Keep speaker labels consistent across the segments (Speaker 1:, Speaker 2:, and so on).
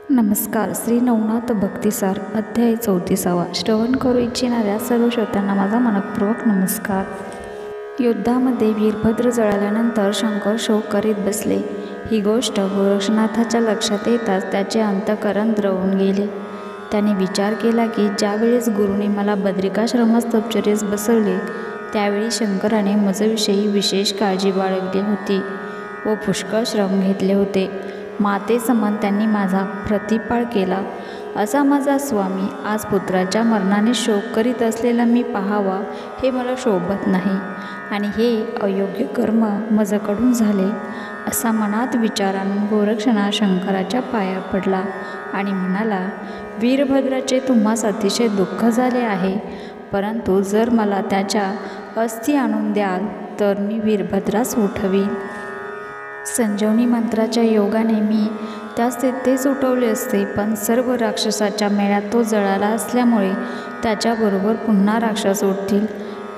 Speaker 1: नमस्कार. श्री नवनाथ भक्तिसार अध्याय 34. श्रवण करू इच्छिणाऱ्या सर्व श्रोत्यांना माझा मनपूर्वक नमस्कार. युद्धामध्ये वीरभद्र जळाल्यानंतर शंकर शोक करीत बसले. ही गोष्ट गोरक्षनाथाच्या लक्षात येताच त्याचे अंतःकरण द्रवून गेले. त्याने विचार केला की ज्यावेळेस गुरुने मला बद्रिकाश्रमात तपश्चर्येस बसवले त्यावेळी शंकराने माझ्याविषयी विशेष काळजी बाळगली होती व पुष्कळ श्रम घेतले होते. मातेसमान त्यांनी माझा प्रतिपाळ केला. असा माझा स्वामी आज पुत्राच्या मरणाने शोक करीत असलेला मी पाहावा हे मला शोभत नाही आणि हे अयोग्य कर्म माझ्याकडून झाले असा मनात विचार आणून गोरक्षनाथ शंकराच्या पाया पडला आणि म्हणाला, वीरभद्राचे तुम्हास अतिशय दुःख झाले आहे, परंतु जर मला त्याच्या अस्थी आणून द्याल तर मी वीरभद्रास उठवीन. संजीवनी मंत्राच्या योगाने मी त्यास तेथेच उठवले असते, पण सर्व राक्षसाच्या मेळ्यात तो जळाला असल्यामुळे त्याच्याबरोबर पुन्हा राक्षस उठतील.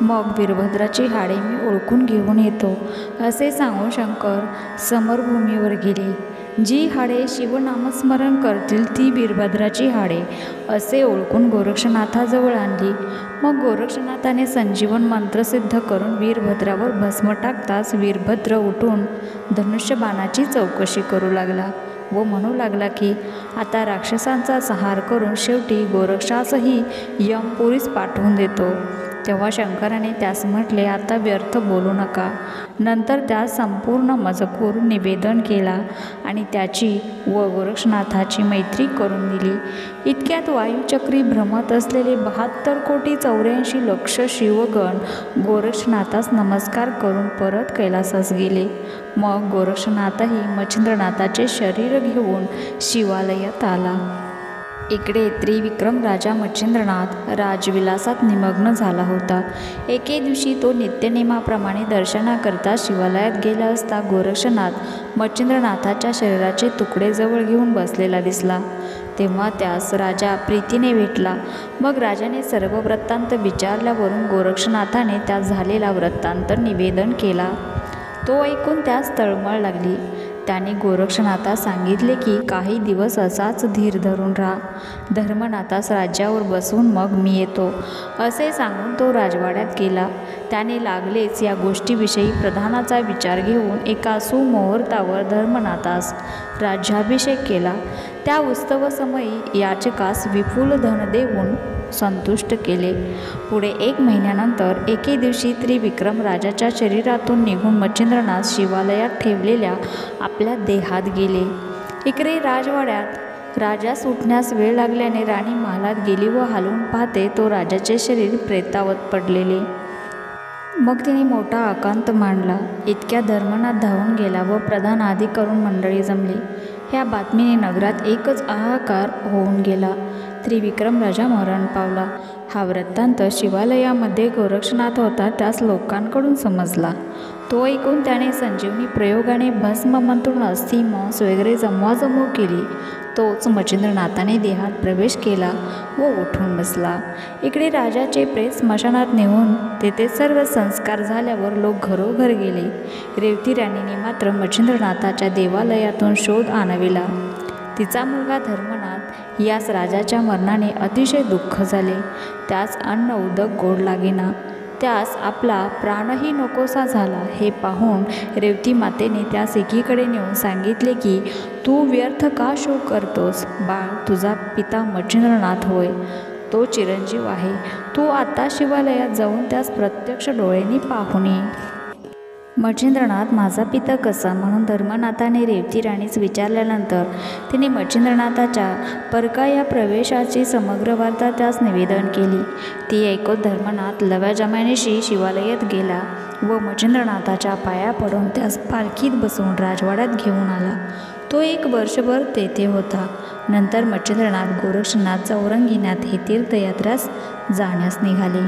Speaker 1: मग वीरभद्राची हाडे मी ओळखून घेऊन येतो असे सांगून शंकर समरभूमीवर गेले. जी हाडे शिवनामस्मरण करतील ती वीरभद्राची हाडे असे ओळखून गोरक्षनाथाजवळ आणली. मग गोरक्षनाथाने संजीवन मंत्र सिद्ध करून वीरभद्रावर भस्म टाकताच वीरभद्र उठून धनुष्यबाणाची चौकशी करू लागला व म्हणू लागला की आता राक्षसांचा संहार करून शेवटी गोरक्षासही यमपुरीस पाठवून देतो. तेव्हा शंकराने त्यास म्हटले, आता व्यर्थ बोलू नका. नंतर त्यास संपूर्ण मजकूर निवेदन केला आणि त्याची व गोरक्षनाथाची मैत्री करून दिली. इतक्यात वायुचक्री भ्रमत असलेले 72,84,00,000 शिवगण गोरक्षनाथास नमस्कार करून परत कैलासास गेले. मग गोरक्षनाथही मच्छिंद्रनाथाचे शरीर घेऊन शिवालयात आला. इकडे त्रिविक्रम राजा मच्छिंद्रनाथ राजविलासात निमग्न झाला होता. एके दिवशी तो नित्यनेमाप्रमाणे दर्शनाकरता शिवालयात गेला असता गोरक्षनाथ मच्छिंद्रनाथाच्या शरीराचे तुकडे जवळ घेऊन बसलेला दिसला. तेव्हा त्यास राजा प्रीतीने भेटला. मग राजाने सर्व वृत्तांत विचारल्यावरून गोरक्षनाथाने त्यास झालेला वृत्तांत निवेदन केला. तो ऐकून त्यास तळमळ लागली. त्याने गोरक्षनाथास सांगितले की काही दिवस असाच धीर धरून राहा. धर्मनाथास राज्यावर बसवून मग मी येतो असे सांगून तो राजवाड्यात गेला. त्याने लागलेच या गोष्टीविषयी प्रधानाचा विचार घेऊन एका सुमुहूर्तावर धर्मनाथास राज्याभिषेक केला. त्या उत्सवसमयी याचकास विपुल धन देऊन संतुष्ट केले. पुढे 1 महिन्यानंतर एके दिवशी त्रिविक्रम राजाच्या शरीरातून निघून मच्छिंद्रनाथ शिवालयात ठेवलेल्या आपल्या देहात गेले. इकडे राजवाड्यात राजास उठण्यास वेळ लागल्याने राणी महालात गेली व हालून पाहते तो राजाचे शरीर प्रेतावत पडलेले. मग तिने मोठा आकांत मांडला. इतक्या धर्मनाथ धावून गेला व प्रधान आदी करून मंडळी जमली. ह्या बातमीने नगरात एकच हाहाकार होऊन गेला. त्रिविक्रम राजा मरण पावला. हा वृत्तांत शिवालयामध्ये गोरक्षनाथ होता त्यास लोकांकडून समजला. तो ऐकून त्याने संजीवनी प्रयोगाने भस्म मंत्रून अस्थि मांस वगैरे जमवाजमव केली. तोच मच्छिंद्रनाथाने देहात प्रवेश केला व उठून बसला. इकडे राजाचे प्रेत स्मशानात नेऊन तेथे सर्व संस्कार झाल्यावर लोक घरोघर गेले. रेवती राणीने मात्र मच्छिंद्रनाथाच्या देवालयातून शोध आणविला. तिचा मुलगा धर्मनाथ यास राजाच्या मरणाने अतिशय दुःख झाले. त्यास अन्न उदक गोड लागेना. त्यास आपला प्राणही नकोसा झाला. हे पाहून रेवती मातेने त्यास एकीकडे नेऊन सांगितले की तू व्यर्थ का शोक करतोस? बाळ, तुझा पिता मच्छिंद्रनाथ होय, तो चिरंजीव आहे. तू आता शिवालयात जाऊन त्यास प्रत्यक्ष डोळ्यांनी पाहून ये. मच्छिंद्रनाथ माझा पिता कसा? म्हणून धर्मनाथाने रेवती राणीस विचारल्यानंतर तिने मच्छिंद्रनाथाच्या परका प्रवेशाची समग्र वार्ता त्यास निवेदन केली. ती ऐकून धर्मनाथ लव्याजमान्याशी शिवालयात गेला व मच्छिंद्रनाथाच्या पाया पडून त्यास पालखीत बसवून राजवाड्यात घेऊन आला. तो 1 वर्षभर तेथे होता. नंतर मच्छिंद्रनाथ गोरक्षनाथ चौरंगीनाथ हे तीर्थयात्रेस जाण्यास निघाले.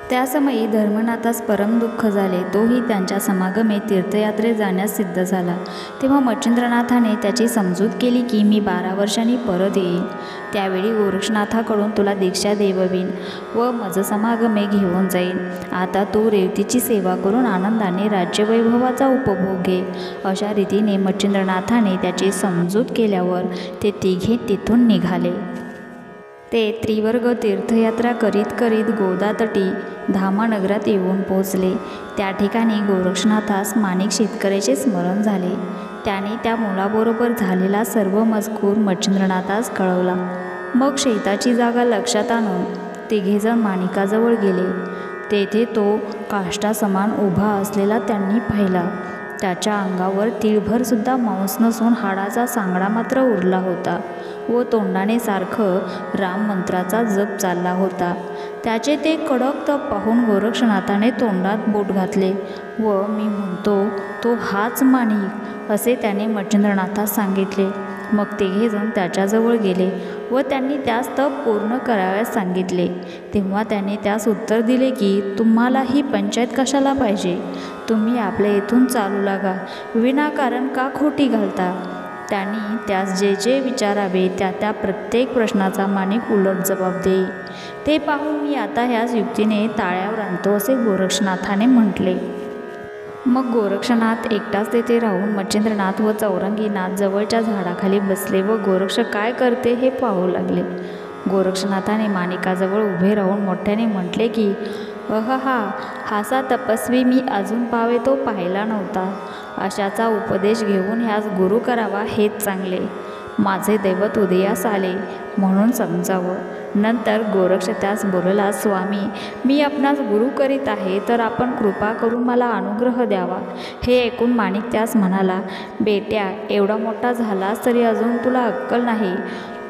Speaker 1: त्या समयी धर्मनाथास परम दुःख झाले. तोही त्यांच्या समागमे तीर्थयात्रे जाण्यास सिद्ध झाला. तेव्हा मच्छिंद्रनाथाने त्याची समजूत केली की मी 12 वर्षांनी परत येईन. त्यावेळी गोरक्षनाथाकडून तुला दीक्षा देववीन व मज समागमे घेऊन जाईन. आता तू रेवतीची सेवा करून आनंदाने राज्यवैभवाचा उपभोग घे. अशा रीतीने मच्छिंद्रनाथाने त्याची समजूत केल्यावर ते तिघे तिथून निघाले. ते त्रिवर्ग तीर्थयात्रा करीत करीत गोदातटी धामानगरात येऊन पोचले. त्या ठिकाणी गोरक्षनाथास माणिक शेतकऱ्याचे स्मरण झाले. त्याने त्या मुलाबरोबर झालेला सर्व मजकूर मच्छिंद्रनाथास कळवला. मग शेताची जागा लक्षात आणून तिघेजण माणिकाजवळ गेले. तेथे तो काष्टासमान उभा असलेला त्यांनी पाहिला. त्याच्या अंगावर तीळभर सुद्धा मांस नसून हाडाचा सांगडा मात्र उरला होता व तोंडाने सारखं राममंत्राचा जप चालला होता. त्याचे ते कडक तप पाहून गोरक्षनाथाने तोंडात बोट घातले व मी म्हणतो तो हाच माणिक असे त्याने मच्छिंद्रनाथास सांगितले. मग तिघेजण त्याच्याजवळ गेले व त्यांनी त्यास तप पूर्ण करावयास सांगितले. तेव्हा त्याने त्यास उत्तर दिले की तुम्हाला ही पंचायत कशाला पाहिजे. तुम्ही आपल्या इथून चालू लागा. विनाकारण का खोटी घालता. त्यांनी त्यास जे जे विचारावे त्या प्रत्येक प्रश्नाचा माणिक उलट जबाब देई. ते पाहून मी आता ह्याच युक्तीने ताळ्यावर आणतो असे गोरक्षनाथाने म्हटले. मग गोरक्षनाथ एकटाच तेथे राहून मच्छिंद्रनाथ व चौरंगीनाथ जवळच्या झाडाखाली बसले व गोरक्ष काय करते हे पाहू लागले. गोरक्षनाथाने माणिकाजवळ उभे राहून मोठ्याने म्हटले की अहहा, हासा तपस्वी मी अजून पावे तो पाहिला नव्हता. अशाचा उपदेश घेऊन ह्यास गुरु करावा हेच चांगले. माझे दैवत उदयास आले म्हणून समजावं. नंतर गोरक्ष त्यास बोलला, स्वामी मी आपणास गुरु करीत आहे तर आपण कृपा करून मला अनुग्रह द्यावा. हे ऐकून माणिक त्यास म्हणाला, बेट्या एवढा मोठा झालास तरी अजून तुला अक्कल नाही.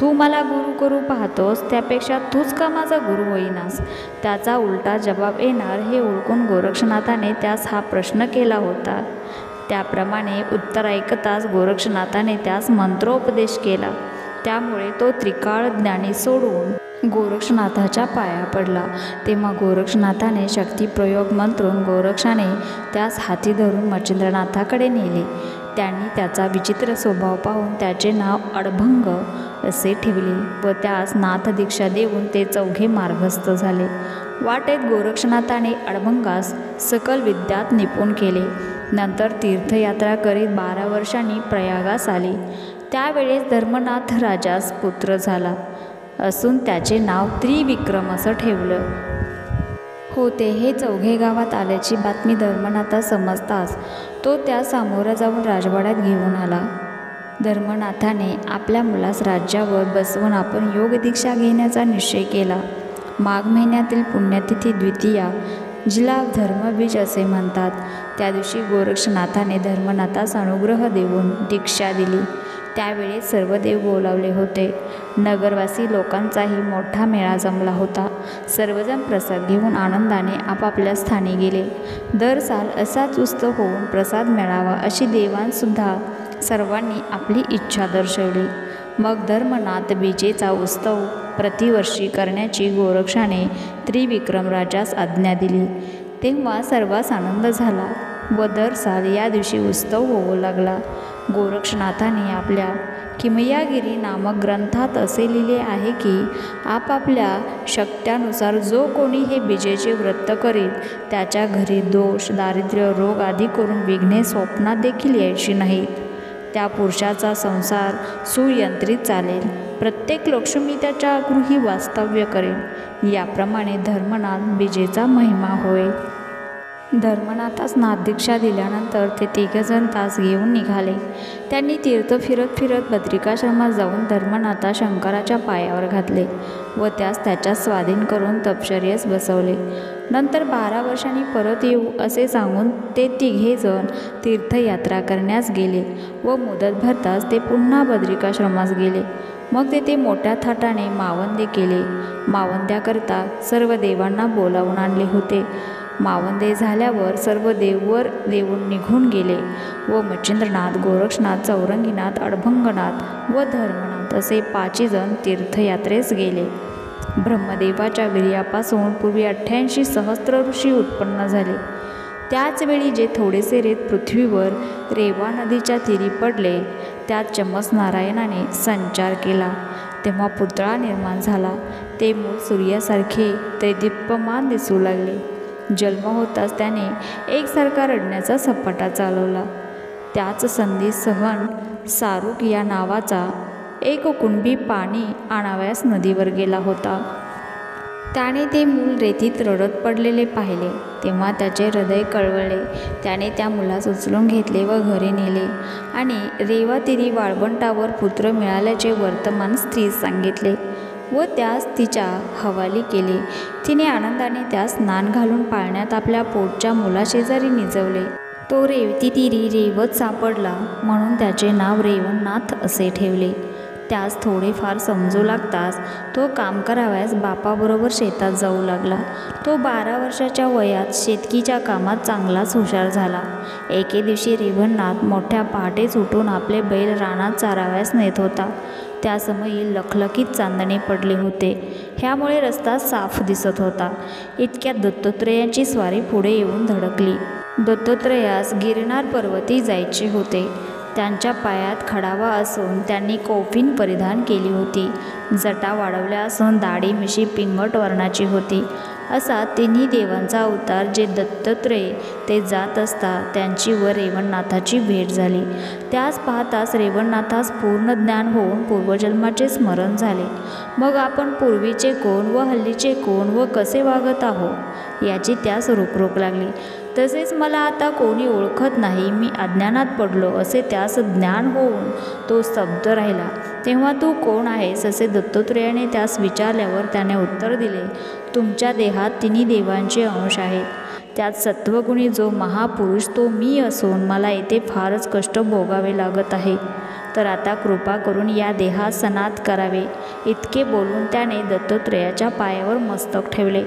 Speaker 1: तू मला गुरु करू पाहतोस त्यापेक्षा तूच का माझा गुरु होईनास. त्याचा उलटा जबाब येणार हे ओळखून गोरक्षनाथाने त्यास हा प्रश्न केला होता. त्याप्रमाणे उत्तर ऐकताच गोरक्षनाथाने त्यास मंत्रोपदेश केला. त्यामुळे तो त्रिकाळ ज्ञानी सोडून गोरक्षनाथाच्या पाया पडला. तेव्हा गोरक्षनाथाने शक्तिप्रयोग मंत्रून गोरक्षाने त्यास हाती धरून मच्छिंद्रनाथाकडे नेले. त्यांनी त्याचा विचित्र स्वभाव पाहून त्याचे नाव अडभंग असे ठेवले व त्यास नाथदीक्षा देऊन ते चौघे मार्गस्थ झाले. वाटेत गोरक्षनाथाने अडभंगास सकल विद्यात निपुण केले. नंतर तीर्थयात्रा करीत 12 वर्षांनी प्रयागास आले. त्यावेळेस धर्मनाथ राजास पुत्र झाला असून त्याचे नाव त्रिविक्रम असं ठेवलं होते. हे चौघे गावात आल्याची बातमी धर्मनाथास समजताच तो त्या सामोरं जाऊन राजवाड्यात घेऊन आला. धर्मनाथाने आपल्या मुलास राज्यावर बसवून आपण योगदीक्षा घेण्याचा निश्चय केला. माघ महिन्यातील पुण्यतिथी द्वितीया जिला धर्मबीज असे म्हणतात त्या दिवशी गोरक्षनाथाने धर्मनाथास अनुग्रह देऊन दीक्षा दिली. त्यावेळी सर्व देव बोलावले होते. नगरवासी लोकांचाही मोठा मेळा जमला होता. सर्वजण प्रसाद घेऊन आनंदाने आपापल्या स्थानी गेले. दर साल असाच उत्सव होऊन प्रसाद मिळावा अशी देवांसुद्धा सर्वांनी आपली इच्छा दर्शवली. मग धर्मनाथ बीजेचा उत्सव प्रतिवर्षी करण्याची गोरक्षाने त्रिविक्रम राजास आज्ञा दिली. तेव्हा सर्वांस आनंद झाला व दर साल या दिवशी उत्सव होऊ लागला. गोरक्षनाथाने आपल्या किमयागिरी नामक ग्रंथात असे लिहिले आहे की आपापल्या शक्त्यानुसार जो कोणी हे बीजेचे व्रत करील त्याच्या घरी दोष, दारिद्र्य, रोग आदी करून विघ्ने स्वप्नात देखील यायची नाहीत. त्या पुरुषाचा संसार सुयंत्रित चालेल. प्रत्येक लक्ष्मी त्याच्या गृही वास्तव्य करेल. याप्रमाणे धर्मनाथ बीजेचा महिमा होय. धर्मनाथास नाथदीक्षा दिल्यानंतर ते तिघजण तास घेऊन निघाले. त्यांनी तीर्थ फिरत फिरत बद्रिकाश्रमात जाऊन धर्मनाथा शंकराच्या पायावर घातले व त्यास त्याच्या स्वाधीन करून तपश्चर्येस बसवले. नंतर 12 वर्षांनी परत येऊ असे सांगून ते तिघेजण तीर्थयात्रा करण्यास गेले व मुदत भरताच ते पुन्हा बद्रिकाश्रमास गेले. मग तेथे मोठ्या थाटाने मावंदे केले. मावंद्याकरता सर्व देवांना बोलावून आणले होते. मावंदे झाल्यावर सर्व देववर देऊन निघून गेले व मच्छिंद्रनाथ, गोरक्षनाथ, चौरंगीनाथ, अडभंगनाथ व धर्मनाथ असे 5 जण तीर्थयात्रेस गेले. ब्रह्मदेवाच्या वीर्यापासून पूर्वी 88 सहस्त्र ऋषी उत्पन्न झाले. त्याचवेळी जे थोडेसे रेत पृथ्वीवर रेवा नदीच्या तीरी पडले, त्यात चमस नारायणाने संचार केला. तेव्हा पुतळा निर्माण झाला. ते मूल सूर्यासारखे ते दीप्यमान दिसू लागले. जन्म होताच त्याने एकसारखा रडण्याचा सपाटा चालवला. त्याच संधी सहन सारूक या नावाचा एक कुणबी पाणी आणावयास नदीवर गेला होता. त्याने ते मूल रेतीत रडत पडलेले पाहिले. तेव्हा त्याचे हृदय कळवळले. त्याने त्या मुलास उचलून घेतले व घरी नेले आणि रेवातीरी वाळवंटावर पुत्र मिळाल्याचे वर्तमान स्त्रीस सांगितले व त्यास तिच्या हवाली केले. तिने आनंदाने त्यास स्नान घालून पाळण्यात आपल्या पोटच्या मुलाशेजारी निजवले. तो रेवतीतीरी रेवत सापडला म्हणून त्याचे नाव रेवणनाथ असे ठेवले. त्यास थोडेफार समजू लागताच तो काम करावयास बापाबरोबर शेतात जाऊ लागला. तो 12 वर्षाच्या वयात शेतकीच्या कामात चांगलाच हुशार झाला. एके दिवशी रेवणनाथ मोठ्या पहाटेच उठून आपले बैल रानात चारावयास नेत होता. त्या समयी लखलखीत चांदणे पडले होते. ह्यामुळे रस्ता साफ दिसत होता. इतक्यात दत्तात्रेयांची स्वारी पुढे येऊन धडकली. दत्तात्रेयास गिरनार पर्वती जायचे होते. त्यांच्या पायात खडावा असून त्यांनी कौफीन परिधान केली होती. जटा वाढवल्या असून दाढी मिशी पिंगट वर्णाची होती. असा तिन्ही देवांचा अवतार जे दत्तात्रेय ते जात असता त्यांची व रेवणनाथाची भेट झाली. त्यास पाहताच रेवणनाथास पूर्ण ज्ञान होऊन पूर्वजन्माचे स्मरण झाले. मग आपण पूर्वीचे कोण व हल्लीचे कोण व कसे वागत आहो याची त्यास रुकरुक लागली. तसेच मला आता कोणी ओळखत नाही, मी अज्ञानात पडलो असे त्यास ज्ञान होऊन तो स्तब्ध राहिला. तेव्हा तू कोण आहेस असे दत्तात्रेयाने त्यास विचारल्यावर त्याने उत्तर दिले, तुमच्या देहात तिन्ही देवांचे अंश आहेत. त्यात सत्वगुणी जो महापुरुष तो मी असून मला येथे फारच कष्ट भोगावे लागत आहे. तर आता कृपा करून या देहात सनात करावे. इतके बोलून त्याने दत्तात्रेयाच्या पायावर मस्तक ठेवले.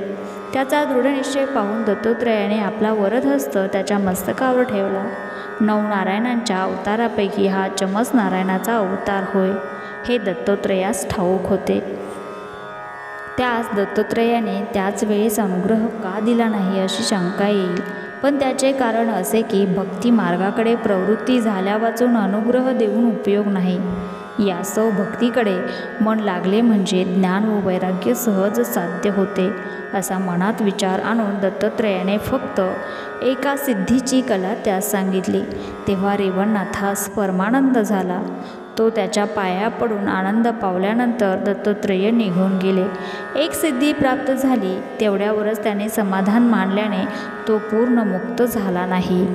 Speaker 1: त्याचा दृढनिश्चय पाहून दत्तात्रेयाने आपला वरदहस्त त्याच्या मस्तकावर ठेवला. 9 नारायणांच्या अवतारापैकी हा चमस नारायणाचा अवतार होय, हे दत्तात्रेयास ठाऊक होते. त्यास दत्तात्रेयाने त्याच वेळेस अनुग्रह का दिला नाही अशी शंका येईल. पण त्याचे कारण असे की भक्ती मार्गाकडे प्रवृत्ती झाल्या वाचून अनुग्रह देऊन उपयोग नाही. यासव भक्तीकडे मन लागले म्हणजे ज्ञान व वैराग्य सहज साध्य होते. असा मनात विचार आणून दत्तात्रेयाने फक्त एका सिद्धीची कला त्यास सांगितली. तेव्हा रेवणनाथास परमानंद झाला. तो त्याच्या पाया पडून आनंद पावल्यानंतर दत्तात्रेय निघून गेले. एक सिद्धी प्राप्त झाली तेवढ्यावरच त्याने समाधान मानल्याने तो पूर्ण मुक्त झाला नाही.